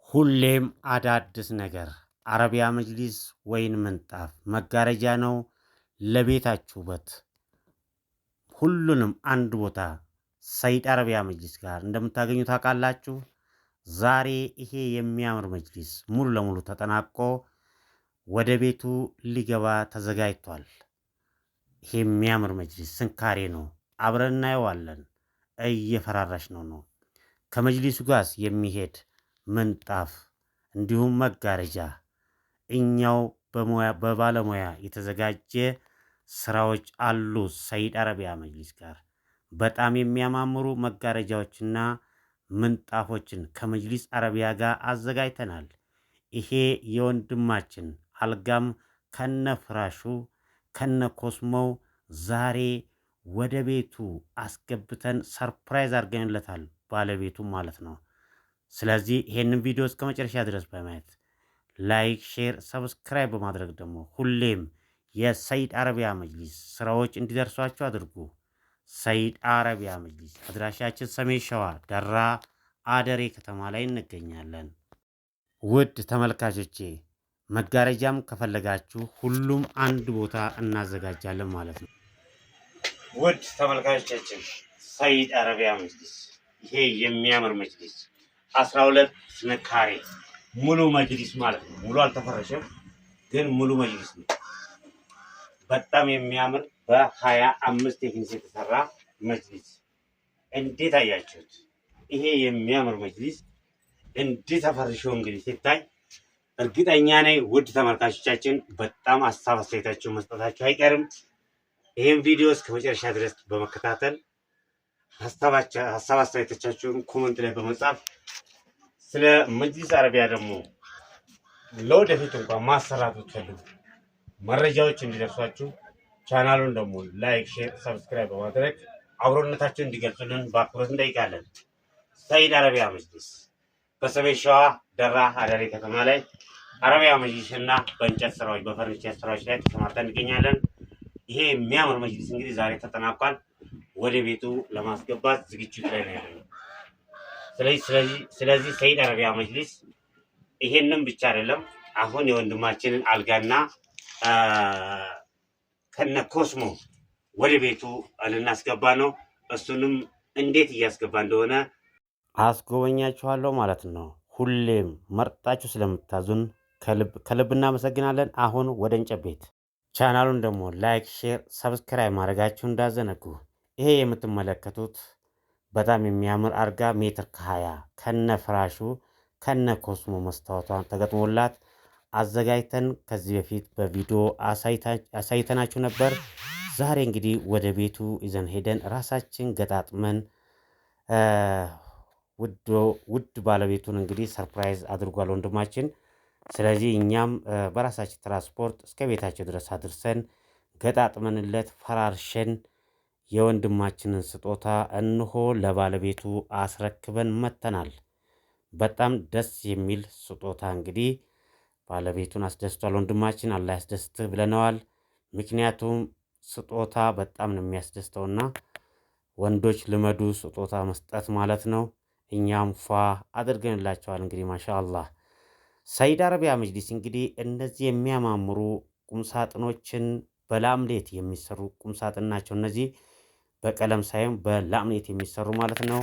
ሁሌም አዳዲስ ነገር አረቢያ መጅሊስ ወይን ምንጣፍ መጋረጃ ነው ለቤታችሁ ውበት። ሁሉንም አንድ ቦታ ሰይድ አረቢያ መጅሊስ ጋር እንደምታገኙ ታውቃላችሁ። ዛሬ ይሄ የሚያምር መጅሊስ ሙሉ ለሙሉ ተጠናቆ ወደ ቤቱ ሊገባ ተዘጋጅቷል። ይሄ የሚያምር መጅሊስ ስንካሬ ነው። አብረን እናየዋለን። እየፈራረሽ ነው። ከመጅሊሱ ጋር የሚሄድ ምንጣፍ እንዲሁም መጋረጃ እኛው በባለሙያ የተዘጋጀ ስራዎች አሉ። ሰይድ አረቢያ መጅሊስ ጋር በጣም የሚያማምሩ መጋረጃዎችና ምንጣፎችን ከመጅሊስ አረቢያ ጋር አዘጋጅተናል። ይሄ የወንድማችን አልጋም ከነ ፍራሹ ከነ ኮስሞው ዛሬ ወደ ቤቱ አስገብተን ሰርፕራይዝ አድርገንለታል፣ ባለቤቱ ማለት ነው። ስለዚህ ይሄንን ቪዲዮ እስከ መጨረሻ ድረስ በማየት ላይክ፣ ሼር፣ ሰብስክራይብ በማድረግ ደግሞ ሁሌም የሰይድ አረቢያ መጅሊስ ስራዎች እንዲደርሷቸው አድርጉ። ሰይድ አረቢያ መጅሊስ አድራሻችን ሰሜን ሸዋ ደራ አደሬ ከተማ ላይ እንገኛለን። ውድ ተመልካቾቼ መጋረጃም ከፈለጋችሁ ሁሉም አንድ ቦታ እናዘጋጃለን ማለት ነው። ውድ ተመልካቾቻችን ሰይድ አረቢያ መጅሊስ ይሄ የሚያምር መጅሊስ 12 ካሬ ሙሉ መጅሊስ ማለት ነው። ሙሉ አልተፈረሸም፣ ግን ሙሉ መጅሊስ ነው። በጣም የሚያምር በ25 ቴክኒክ የተሰራ መጅሊስ። እንዴት አያችሁት? ይሄ የሚያምር መጅሊስ እንዴት ተፈርሾ እንግዲህ ሲታይ እርግጠኛ ነኝ ውድ ተመልካቾቻችን በጣም ሀሳብ አስተያየታችሁን መስጠታችሁ አይቀርም። ይህን ቪዲዮ እስከ መጨረሻ ድረስ በመከታተል ሀሳብ አስተያየቶቻችሁን ኮመንት ላይ በመጻፍ ስለ መጅሊስ አረቢያ ደግሞ ለወደፊት እንኳን ማሰራት ብትፈልጉ መረጃዎች እንዲደርሷችሁ ቻናሉን ደግሞ ላይክ፣ ሼር፣ ሰብስክራይብ በማድረግ አብሮነታችሁን እንዲገልጹልን በአክብሮት እንጠይቃለን። ሰይድ አረቢያ መጅሊስ በሰሜን ሸዋ ደራ አደሬ ከተማ ላይ አረቢያ መጅሊስ እና በእንጨት ስራዎች በፈርኒቸር ስራዎች ላይ ተሰማርተን እንገኛለን። ይሄ የሚያምር መጅሊስ እንግዲህ ዛሬ ተጠናቋል። ወደ ቤቱ ለማስገባት ዝግጅት ላይ ነው ያለው። ስለዚህ ሰይድ አረቢያ መጅሊስ ይሄንን ብቻ አይደለም። አሁን የወንድማችንን አልጋና ከነ ኮስሞ ወደ ቤቱ ልናስገባ ነው። እሱንም እንዴት እያስገባ እንደሆነ አስጎበኛችኋለሁ ማለት ነው። ሁሌም መርጣችሁ ስለምታዙን ከልብ እናመሰግናለን። አሁን ወደ እንጨት ቤት ቻናሉን ደግሞ ላይክ፣ ሼር፣ ሰብስክራይብ ማድረጋችሁ እንዳዘነጉ። ይሄ የምትመለከቱት በጣም የሚያምር አልጋ ሜትር ከ20 ከነ ፍራሹ ከነ ኮስሞ መስታወቷን ተገጥሞላት አዘጋጅተን ከዚህ በፊት በቪዲዮ አሳይተናችሁ ነበር። ዛሬ እንግዲህ ወደ ቤቱ ይዘን ሄደን ራሳችን ገጣጥመን ውድ ባለቤቱን እንግዲህ ሰርፕራይዝ አድርጓል ወንድማችን። ስለዚህ እኛም በራሳችን ትራንስፖርት እስከ ቤታቸው ድረስ አድርሰን ገጣጥመንለት ፈራርሸን የወንድማችንን ስጦታ እንሆ ለባለቤቱ አስረክበን መተናል። በጣም ደስ የሚል ስጦታ እንግዲህ ባለቤቱን አስደስቷል ወንድማችን። አላህ ያስደስትህ ብለነዋል። ምክንያቱም ስጦታ በጣም ነው የሚያስደስተውና ወንዶች ልመዱ ስጦታ መስጠት ማለት ነው። እኛም ፏ አድርገንላቸዋል። እንግዲህ ማሻአላህ ሰይድ አረቢያ መጅሊስ እንግዲህ እነዚህ የሚያማምሩ ቁምሳጥኖችን በላምሌት የሚሰሩ ቁምሳጥን ናቸው። እነዚህ በቀለም ሳይሆን በላምሌት የሚሰሩ ማለት ነው።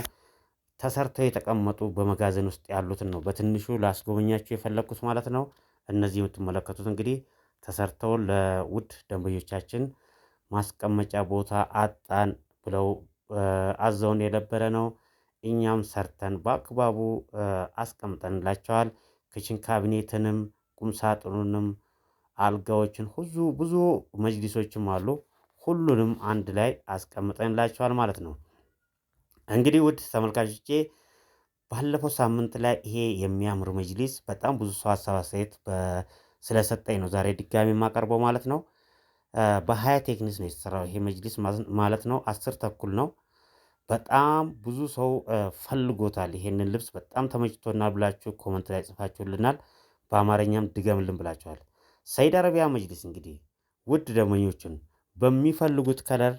ተሰርተው የተቀመጡ በመጋዘን ውስጥ ያሉትን ነው በትንሹ ላስጎበኛችሁ የፈለግኩት ማለት ነው። እነዚህ የምትመለከቱት እንግዲህ ተሰርተው ለውድ ደንበኞቻችን ማስቀመጫ ቦታ አጣን ብለው አዘውን የነበረ ነው። እኛም ሰርተን በአግባቡ አስቀምጠንላቸዋል። ክችን ካቢኔትንም ቁምሳጥኑንም አልጋዎችን ብዙ መጅሊሶችም አሉ። ሁሉንም አንድ ላይ አስቀምጠንላቸዋል ማለት ነው። እንግዲህ ውድ ተመልካቾቼ ባለፈው ሳምንት ላይ ይሄ የሚያምር መጅሊስ በጣም ብዙ ሰው ሀሳብ አስተያየት ስለሰጠኝ ነው ዛሬ ድጋሚ የማቀርበው ማለት ነው። በ20 ቴክኒክ ነው የተሰራው ይሄ መጅሊስ ማለት ነው። 10 ተኩል ነው። በጣም ብዙ ሰው ፈልጎታል። ይሄንን ልብስ በጣም ተመችቶናል ብላችሁ ኮመንት ላይ ጽፋችሁልናል። በአማርኛም ድገምልን ብላችኋል። ሰይድ አረቢያ መጅሊስ እንግዲህ ውድ ደንበኞችን በሚፈልጉት ከለር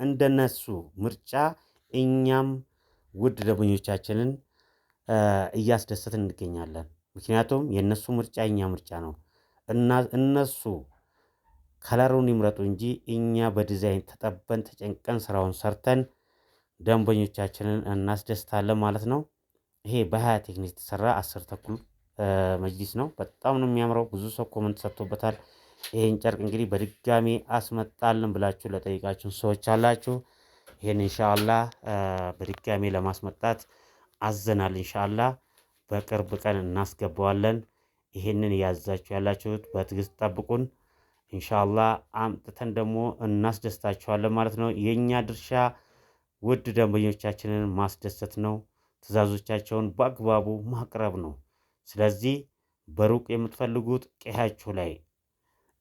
እንደነሱ ምርጫ እኛም ውድ ደንበኞቻችንን እያስደሰትን እንገኛለን። ምክንያቱም የእነሱ ምርጫ የኛ ምርጫ ነው እና እነሱ ከለሩን ይምረጡ እንጂ እኛ በዲዛይን ተጠበን ተጨንቀን ስራውን ሰርተን ደንበኞቻችንን እናስደስታለን ማለት ነው። ይሄ በሀያ ቴክኒክ የተሰራ 10 ተኩል መጅሊስ ነው። በጣም ነው የሚያምረው። ብዙ ሰው ኮመንት ሰጥቶበታል። ይሄን ጨርቅ እንግዲህ በድጋሚ አስመጣልን ብላችሁ ለጠይቃችሁን ሰዎች አላችሁ። ይሄን ኢንሻአላህ በድጋሚ ለማስመጣት አዘናል። ኢንሻአላህ በቅርብ ቀን እናስገባዋለን። ይሄንን ያዛችሁ ያላችሁት በትዕግስት ጠብቁን። ኢንሻአላህ አምጥተን ደግሞ እናስደስታችኋለን ማለት ነው። የኛ ድርሻ ውድ ደንበኞቻችንን ማስደሰት ነው። ትዕዛዞቻቸውን በአግባቡ ማቅረብ ነው። ስለዚህ በሩቅ የምትፈልጉት ቀያችሁ ላይ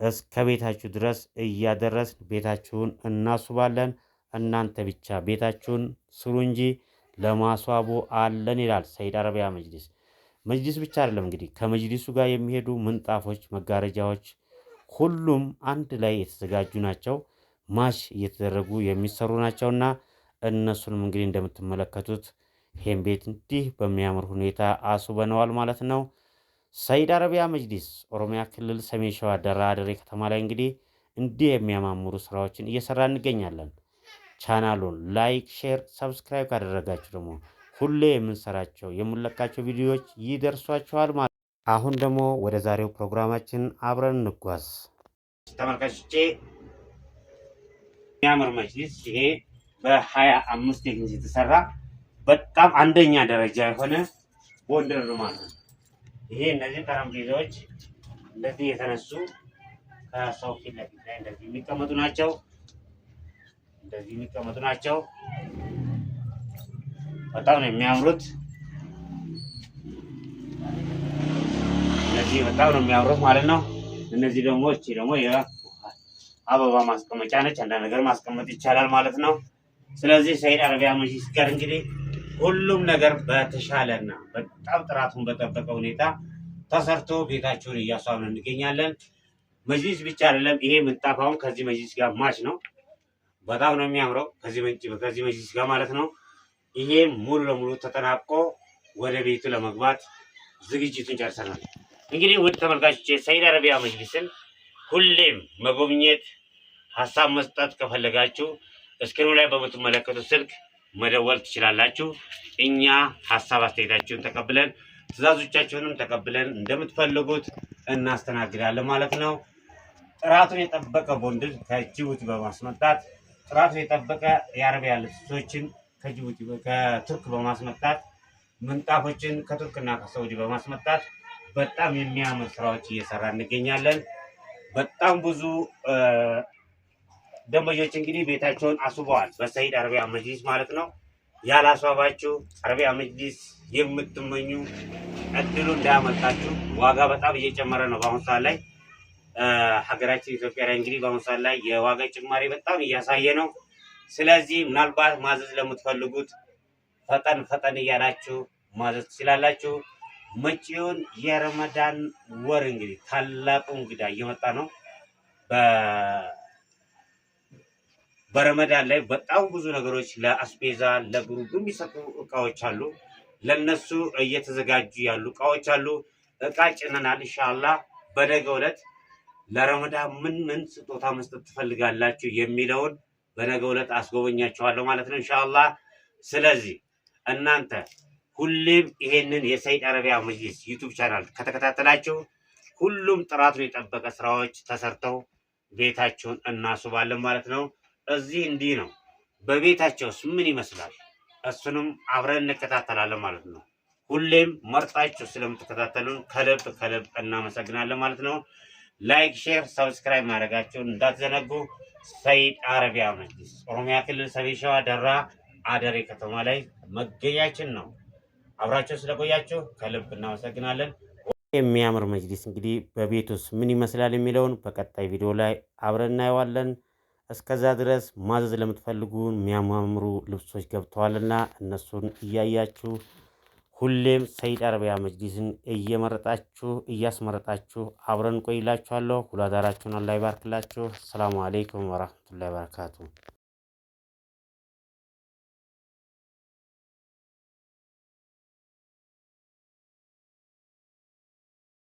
እስከ ቤታችሁ ድረስ እያደረስን ቤታችሁን እናስውባለን። እናንተ ብቻ ቤታችሁን ስሩ እንጂ ለማስዋቡ አለን ይላል ሰይድ አረቢያ መጅሊስ። መጅሊስ ብቻ አይደለም እንግዲህ ከመጅሊሱ ጋር የሚሄዱ ምንጣፎች፣ መጋረጃዎች ሁሉም አንድ ላይ የተዘጋጁ ናቸው። ማሽ እየተደረጉ የሚሰሩ ናቸውና እነሱንም እንግዲህ እንደምትመለከቱት ይሄን ቤት እንዲህ በሚያምር ሁኔታ አስውበነዋል ማለት ነው። ሰይድ አረቢያ መጅሊስ ኦሮሚያ ክልል ሰሜን ሸዋ ደራ አደሬ ከተማ ላይ እንግዲህ እንዲህ የሚያማምሩ ስራዎችን እየሰራ እንገኛለን። ቻናሉን ላይክ፣ ሼር፣ ሰብስክራይብ ካደረጋችሁ ደግሞ ሁሌ የምንሰራቸው የምንለቃቸው ቪዲዮዎች ይደርሷችኋል ማለት ነው። አሁን ደግሞ ወደ ዛሬው ፕሮግራማችን አብረን እንጓዝ። ተመልካቾቼ የሚያምር መጅሊስ ይሄ በ25 ቴክኒክ የተሰራ በጣም አንደኛ ደረጃ የሆነ ቦንደር ነው ማለት ነው። ይሄ እነዚህ ጠረጴዛዎች እንደዚህ የተነሱ ከሰው ፊት ለፊት ላይ እንደዚህ የሚቀመጡ ናቸው። እንደዚህ የሚቀመጡ ናቸው። በጣም ነው የሚያምሩት። እነዚህ በጣም ነው የሚያምሩት ማለት ነው። እነዚህ ደግሞ እቺ ደግሞ የአበባ ማስቀመጫ ነች። አንዳንድ ነገር ማስቀመጥ ይቻላል ማለት ነው። ስለዚህ ሰይድ አረቢያ መጅሊስ ጋር እንግዲህ ሁሉም ነገር በተሻለና በጣም ጥራቱን በጠበቀ ሁኔታ ተሰርቶ ቤታችሁን እያስዋብን እንገኛለን። መጅሊስ ብቻ አይደለም፣ ይሄ ምንጣፍ አሁን ከዚህ መጅሊስ ጋር ማች ነው። በጣም ነው የሚያምረው ከዚህ መጅሊስ ጋር ማለት ነው። ይሄ ሙሉ ለሙሉ ተጠናቆ ወደ ቤቱ ለመግባት ዝግጅቱን ጨርሰናል። እንግዲህ ውድ ተመልካቾች ሰይድ አረቢያ መጅሊስን ሁሌም መጎብኘት፣ ሀሳብ መስጠት ከፈለጋችሁ እስክሪኑ ላይ በምትመለከቱት ስልክ መደወል ትችላላችሁ። እኛ ሀሳብ አስተያየታችሁን ተቀብለን ትዕዛዞቻችሁንም ተቀብለን እንደምትፈልጉት እናስተናግዳለን ማለት ነው። ጥራቱን የጠበቀ ቦንድል ከጅቡቲ በማስመጣት ጥራቱን የጠበቀ የአረቢያ ልብሶችን ከጅቡቲ ከቱርክ በማስመጣት ምንጣፎችን ከቱርክና ከሳውዲ በማስመጣት በጣም የሚያምር ስራዎች እየሰራ እንገኛለን። በጣም ብዙ ደንበኞች እንግዲህ ቤታቸውን አስውበዋል በሰይድ አረቢያ መጅሊስ ማለት ነው። ያላስዋባችሁ አረቢያ መጅሊስ የምትመኙ እድሉ እንዳያመልጣችሁ። ዋጋ በጣም እየጨመረ ነው በአሁኑ ሰዓት ላይ ሀገራችን ኢትዮጵያ ላይ እንግዲህ በአሁኑ ሰዓት ላይ የዋጋ ጭማሪ በጣም እያሳየ ነው። ስለዚህ ምናልባት ማዘዝ ለምትፈልጉት ፈጠን እያላችሁ ማዘዝ ትችላላችሁ። መጪውን የረመዳን ወር እንግዲህ ታላቁ እንግዳ እየመጣ ነው። በረመዳን ላይ በጣም ብዙ ነገሮች ለአስቤዛ ለግሩፕ የሚሰጡ እቃዎች አሉ። ለነሱ እየተዘጋጁ ያሉ እቃዎች አሉ። እቃ ጭነናል። ኢንሻአላህ በነገው ዕለት ለረመዳን ምን ስጦታ መስጠት ትፈልጋላችሁ የሚለውን በነገው ዕለት አስጎበኛችኋለሁ ማለት ነው ኢንሻአላህ። ስለዚህ እናንተ ሁሌም ይሄንን የሰይድ አረቢያ መጅሊስ ዩቲዩብ ቻናል ከተከታተላችሁ ሁሉም ጥራቱን የጠበቀ ስራዎች ተሰርተው ቤታችሁን እናስውባለን ማለት ነው። እዚህ እንዲህ ነው። በቤታቸውስ ምን ይመስላል? እሱንም አብረን እንከታተላለን ማለት ነው። ሁሌም መርጣችሁ ስለምትከታተሉን ከልብ እናመሰግናለን ማለት ነው። ላይክ፣ ሼር፣ ሰብስክራይብ ማድረጋችሁን እንዳትዘነጉ። ሰይድ አረቢያ መጅሊስ ኦሮሚያ ክልል ሰሜን ሸዋ ደራ አደሬ ከተማ ላይ መገኛችን ነው። አብራችሁ ስለቆያችሁ ከልብ እናመሰግናለን። የሚያምር መጅሊስ እንግዲህ በቤት ውስጥ ምን ይመስላል የሚለውን በቀጣይ ቪዲዮ ላይ አብረን እናየዋለን። እስከዛ ድረስ ማዘዝ ለምትፈልጉ የሚያማምሩ ልብሶች ገብተዋልና እነሱን እያያችሁ ሁሌም ሰይድ አረቢያ መጅሊስን እየመረጣችሁ እያስመረጣችሁ አብረን ቆይላችኋለሁ። ሁላዳራችሁን አላህ ይባርክላችሁ። ሰላሙ አለይኩም ወራህመቱላሂ ወበረካቱ።